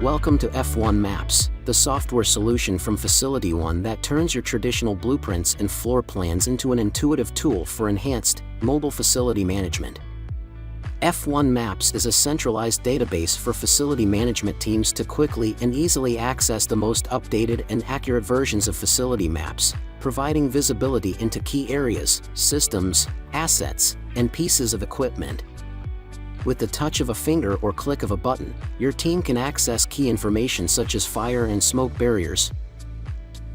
Welcome to F1 Maps, the software solution from FacilityONE that turns your traditional blueprints and floor plans into an intuitive tool for enhanced, mobile facility management. F1 Maps is a centralized database for facility management teams to quickly and easily access the most updated and accurate versions of facility maps, providing visibility into key areas, systems, assets, and pieces of equipment. With the touch of a finger or click of a button, your team can access key information such as fire and smoke barriers,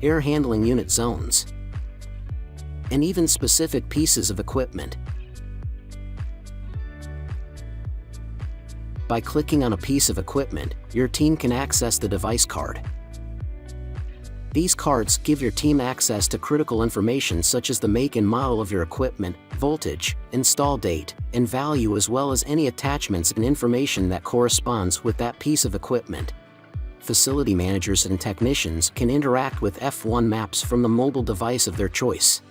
air handling unit zones, and even specific pieces of equipment. By clicking on a piece of equipment, your team can access the device card. These cards give your team access to critical information such as the make and model of your equipment, voltage, install date, and value, as well as any attachments and information that corresponds with that piece of equipment. Facility managers and technicians can interact with F1 Maps from the mobile device of their choice.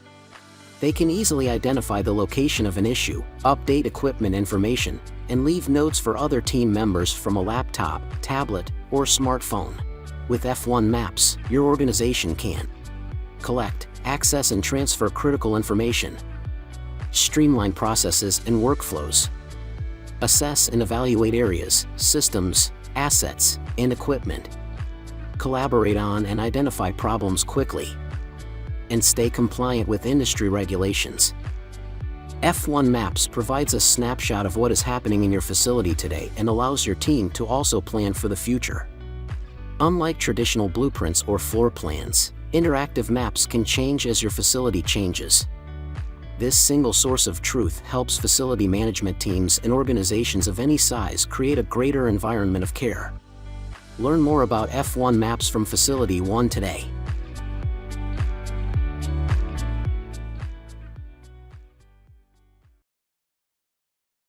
They can easily identify the location of an issue, update equipment information, and leave notes for other team members from a laptop, tablet, or smartphone. With F1 Maps, your organization can collect, access, and transfer critical information, streamline processes and workflows, assess and evaluate areas, systems, assets, and equipment, collaborate on and identify problems quickly, and stay compliant with industry regulations. F1 Maps provides a snapshot of what is happening in your facility today and allows your team to also plan for the future. Unlike traditional blueprints or floor plans, interactive maps can change as your facility changes. This single source of truth helps facility management teams and organizations of any size create a greater environment of care. Learn more about F1 Maps from FacilityONE today.